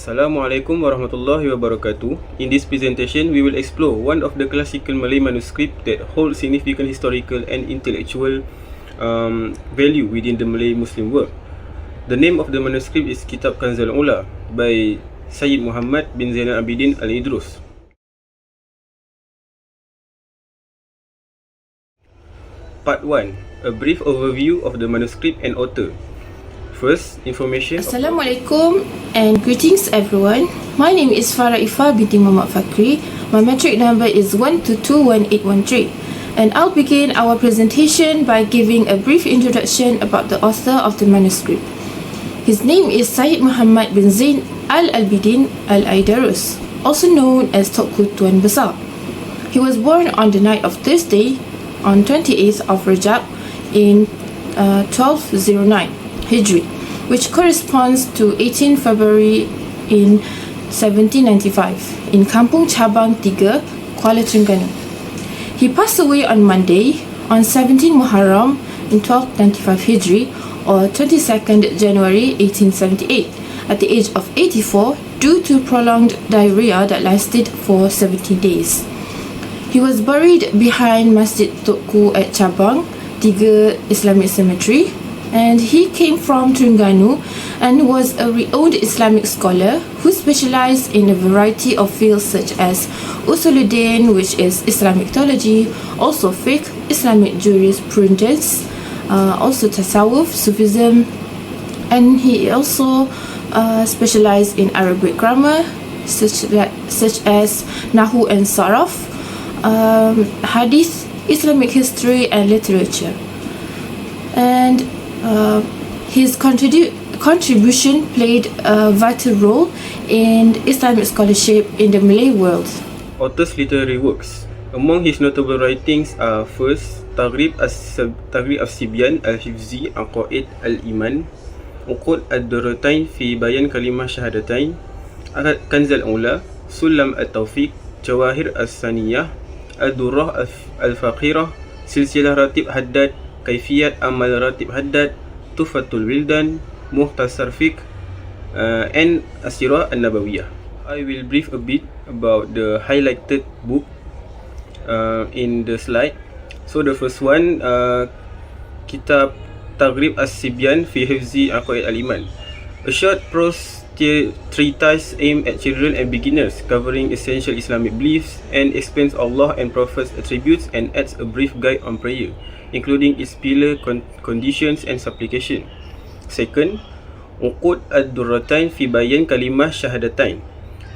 Assalamualaikum warahmatullahi wabarakatuh. In this presentation, we will explore one of the classical Malay manuscript that holds significant historical and intellectual value within the Malay Muslim world. The name of the manuscript is Kitab Kanz Al-Ula by Sayyid Muhammad bin Zainal Abidin Al-Idrus. Part 1. A brief overview of the manuscript and author. First, information. Assalamualaikum and greetings everyone. My name is Farah Ifa binti Muhammad Fakri. My metric number is 1221813, and I'll begin our presentation by giving a brief introduction about the author of the manuscript. His name is Sayyid Muhammad bin Zain Al-Abidin Al-Idrus, also known as Tunku Tuan Besar. He was born on the night of Thursday on 28th of Rajab in 1209 Hijri, which corresponds to 18 February in 1795 in Kampung Cabang 3, Kuala Terengganu. He passed away on Monday on 17 Muharram in 1295 Hijri or 22nd January 1878 at the age of 84 due to prolonged diarrhea that lasted for 17 days. He was buried behind Masjid Tunku at Cabang 3 Islamic Cemetery, and he came from Terengganu and was a renowned Islamic scholar who specialized in a variety of fields such as Usuluddin, which is Islamic theology, also fiqh, Islamic jurisprudence, also tasawwuf, Sufism, and he also specialized in Arabic grammar such as Nahu and Saraf, Hadith, Islamic history and literature. And his contribution played a vital role in Islamic scholarship in the Malay world. Author's literary works. Among his notable writings are first, Taghrib As-Sibyan Al-Hifzi Aqaid Al-Iman, Uqud Ad-Durratain fi Bayan Kalimah Syahadatain, Kanz Al-Ula, Sulam At-Tawfiq, Jawahir As-Saniyah, Ad-Durrah Al-Faqirah, Silsilah Ratib Haddad, Kaifiyat Amal Ratib Haddad, Tufatul Wildan, Muhtasar Fiqh, and Asirah An-Nabawiyah. I will brief a bit about the highlighted book in the slide. So the first one, Kitab Taghrib As-Sibyan fi Hifzi Aqaid Al-Iman, a short prose treatise aimed at children and beginners, covering essential Islamic beliefs and explains Allah and Prophet's attributes and adds a brief guide on prayer, including its pillar, conditions and supplication. Second, Uqud Ad-Durratain fi Bayan Kalimah Syahadatain,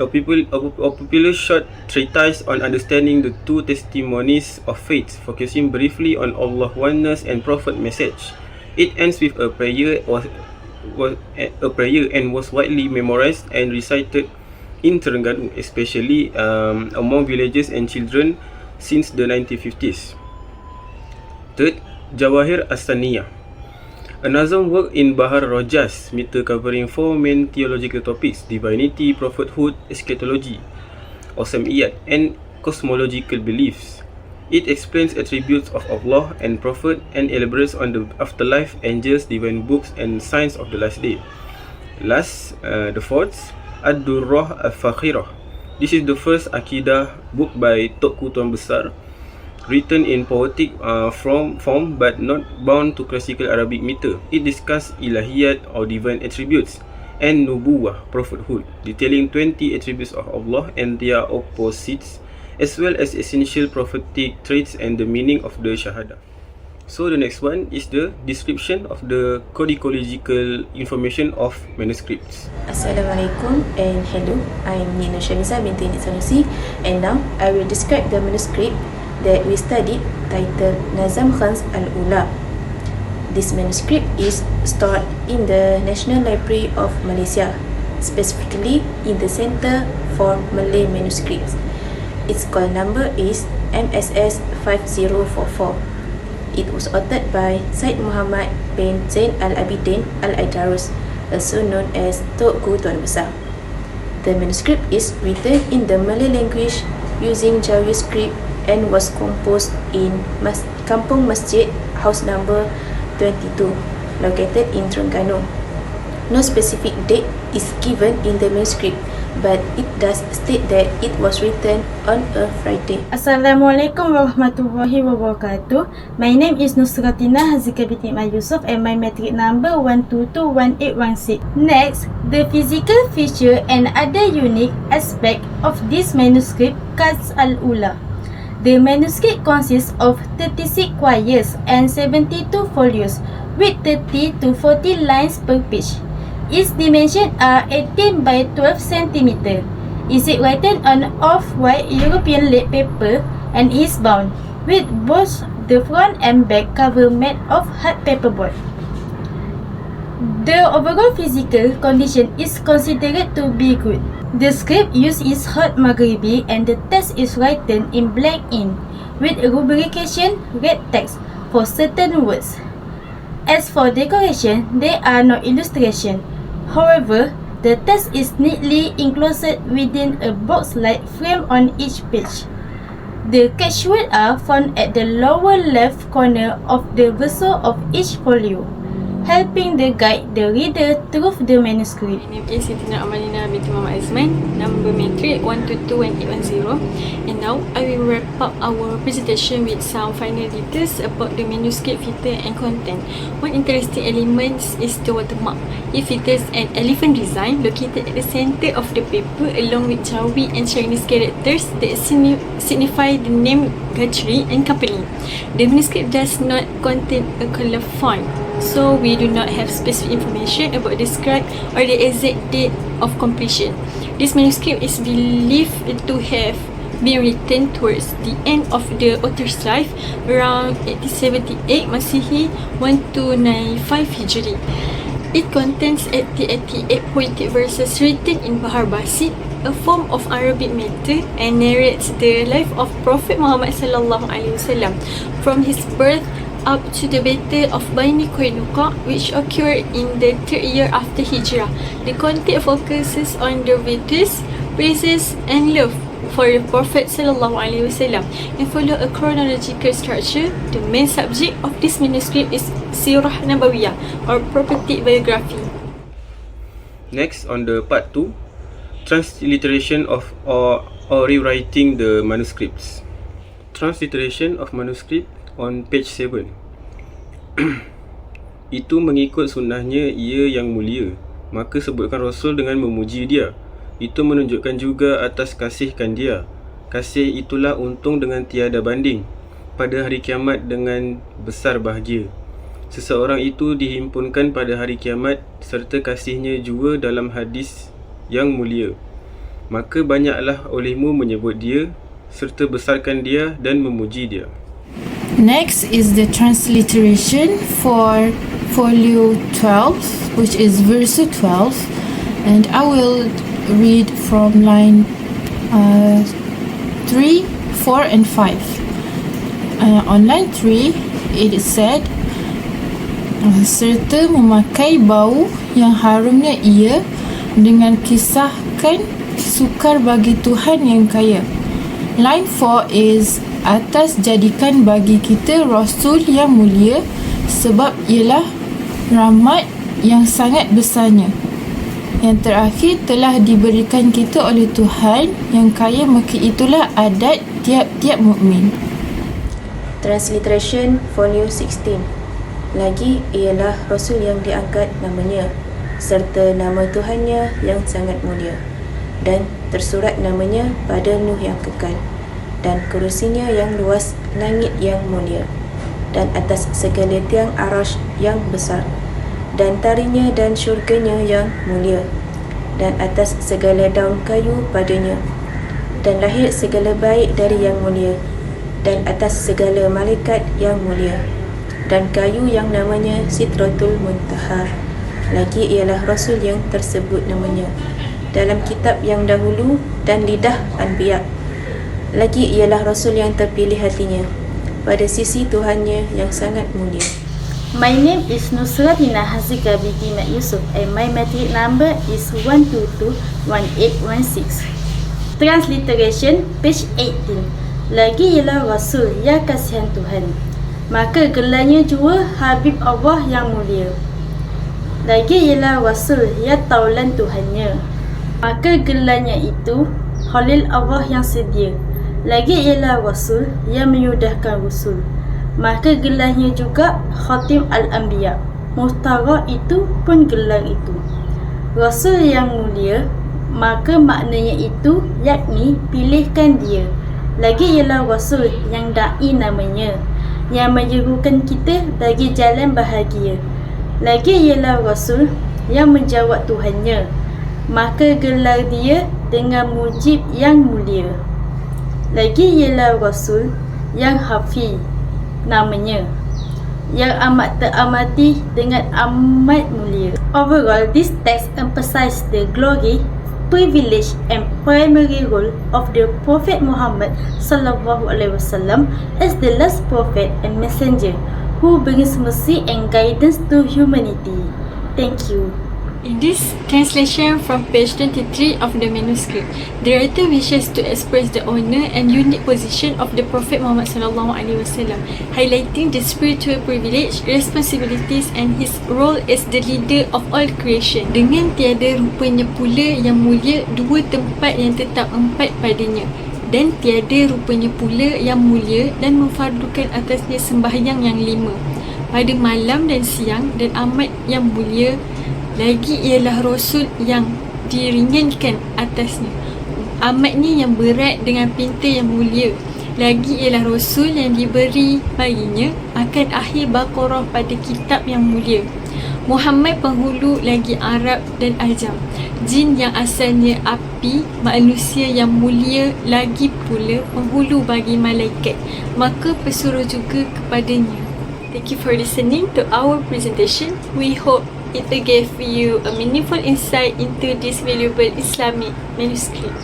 a popular short treatise on understanding the two testimonies of faith, focusing briefly on Allah's oneness and Prophet message. It ends with a prayer and was widely memorized and recited in Terengganu, especially among villagers and children since the 1950s. Third, Jawahir As-Saniyah, a Nazm work in Bahar Rojas meter covering four main theological topics: divinity, prophethood, eschatology, Sam'iyat, and cosmological beliefs. It explains attributes of Allah and Prophet and elaborates on the afterlife, angels, divine books, and signs of the last day. Last, the fourth, Ad-Durrah Al-Faqirah. This is the first Aqidah book by Tunku Tuan Besar, written in poetic form but not bound to classical Arabic meter. It discusses ilahiyat or divine attributes and nubuwah, prophethood, detailing 20 attributes of Allah and their opposites, as well as essential prophetic traits and the meaning of the Shahada. So the next one is the description of the codicological information of manuscripts. Assalamualaikum and hello, I'm Nina Shamiza binti Sanusi, and now I will describe the manuscript that we studied, titled Nazm Kanz Al-Ula. This manuscript is stored in the National Library of Malaysia, specifically in the Center for Malay Manuscripts. Its call number is MSS 5044. It was authored by Sayyid Muhammad bin Zain Al-Abidin Al-Idrus, also known as Tunku Tuan Besar. The manuscript is written in the Malay language using Jawi script and was composed in Kampung Masjid, house number 22, located in Terengganu. No specific date is given in the manuscript, but it does state that it was written on a Friday. Assalamualaikum warahmatullahi wabarakatuh. My name is Nusratina Hazika binti Mak Yusuf and my matric number 1221816. Next, the physical feature and other unique aspect of this manuscript, Kanz Al-Ula. The manuscript consists of 36 quires and 72 folios with 30 to 40 lines per page. Its dimensions are 18 by 12 cm. Is it written on off-white European lead paper and is bound with both the front and back cover made of hard paperboard. The overall physical condition is considered to be good. The script used is hot Maghribi and the text is written in black ink with rubrication red text for certain words. As for decoration, there are no illustration. However, the text is neatly enclosed within a box-like frame on each page. The catchwords are found at the lower left corner of the verso of each folio, helping to guide the reader through the manuscript. My name is Sitina Amalina binti Muhammad Azman, number matric 1221810, and now I will wrap up our presentation with some final details about the manuscript feature and content. One interesting element is the watermark. It features an elephant design located at the center of the paper along with Jawi and Chinese characters that signify the name Gajri and company. The manuscript does not contain a color font, so we do not have specific information about the scribe or the exact date of completion. This manuscript is believed to have been written towards the end of the author's life around 1878 Masihi 1295 Hijri. It contains 88 poetic verses written in Bahar Basit, a form of Arabic meter, and narrates the life of Prophet Muhammad sallallahu alaihi wasallam from his birth up to the Battle of Bani Qainuqa, which occurred in the 3rd year after Hijrah. The content focuses on the virtues, praises, and love for the Prophet sallallahu alaihi wasallam and follow a chronological structure. The main subject of this manuscript is Sirah Nabawiyah or prophetic biography. Next, on the part 2, transliteration of or rewriting the manuscripts. Transliteration of manuscript on page 7. Itu mengikut sunnahnya ia yang mulia, maka sebutkan Rasul dengan memuji dia. Itu menunjukkan juga atas kasihkan dia. Kasih itulah untung dengan tiada banding pada hari kiamat dengan besar bahagia. Seseorang itu dihimpunkan pada hari kiamat serta kasihnya jua dalam hadis yang mulia. Maka banyaklah olehmu menyebut dia serta besarkan dia dan memuji dia. Next is the transliteration for folio 12, which is verse 12, and I will read from line 3, 4 and 5. On line 3, it is said, serta memakai bau yang harumnya ia dengan kisahkan sukar bagi Tuhan yang kaya. Line 4 is, atas jadikan bagi kita Rasul yang mulia sebab ialah rahmat yang sangat besarnya. Yang terakhir, telah diberikan kita oleh Tuhan yang kaya, maka itulah adat tiap-tiap mukmin. Transliteration folio 16. Lagi ialah Rasul yang diangkat namanya serta nama Tuhannya yang sangat mulia, dan tersurat namanya pada Nuh yang kekal, dan kerusinya yang luas langit yang mulia, dan atas segala tiang arash yang besar, dan tarinya dan syurganya yang mulia, dan atas segala daun kayu padanya, dan lahir segala baik dari yang mulia, dan atas segala malaikat yang mulia, dan kayu yang namanya Sidratul Muntaha. Lagi ialah Rasul yang tersebut namanya dalam kitab yang dahulu dan lidah Anbiya. Lagi ialah Rasul yang terpilih hatinya pada sisi Tuhannya yang sangat mulia. My name is Nusratina Hazika binti Mak Yusuf and my matric number is 1221816. Transliteration page 18. Lagi ialah Rasul ya kasihan Tuhan, maka gelarnya jua Habib Allah yang mulia. Lagi ialah Rasul yang taulan Tuhannya. Maka gelarnya itu Khalil Allah yang sedia. Lagi ialah Rasul yang menyudahkan Rasul. Maka gelarnya juga Khatim Al-Anbiya. Muhtara itu pun gelar itu. Rasul yang mulia, maka maknanya itu yakni pilihkan dia. Lagi ialah Rasul yang da'i namanya, yang menyerukan kita bagi jalan bahagia. Lagi ialah Rasul yang menjawab Tuhannya, maka gelar dia dengan mujib yang mulia. Lagi ialah Rasul yang Hafiz namanya, yang amat teramati dengan amat mulia. Overall, this text emphasizes the glory, privilege and primary role of the Prophet Muhammad sallallahu alaihi wasallam as the last prophet and messenger who brings mercy and guidance to humanity. Thank you. In this translation from page 23 of the manuscript, the writer wishes to express the honor and unique position of the Prophet Muhammad SAW, highlighting the spiritual privilege, responsibilities and his role as the leader of all creation. Dengan tiada rupanya pula yang mulia dua tempat yang tetap empat padanya, dan tiada rupanya pula yang mulia dan memfardukan atasnya sembahyang yang 5 pada malam dan siang, dan amat yang mulia lagi ialah Rasul yang diringankan atasnya, amatnya yang berat dengan pinta yang mulia. Lagi ialah Rasul yang diberi baginya akan akhir Baqarah pada kitab yang mulia. Muhammad penghulu lagi Arab dan Ajam, jin yang asalnya api, manusia yang mulia lagi pula penghulu bagi malaikat, maka pesuruh juga kepadanya. Thank you for listening to our presentation. We hope it gave you a meaningful insight into this valuable Islamic manuscript.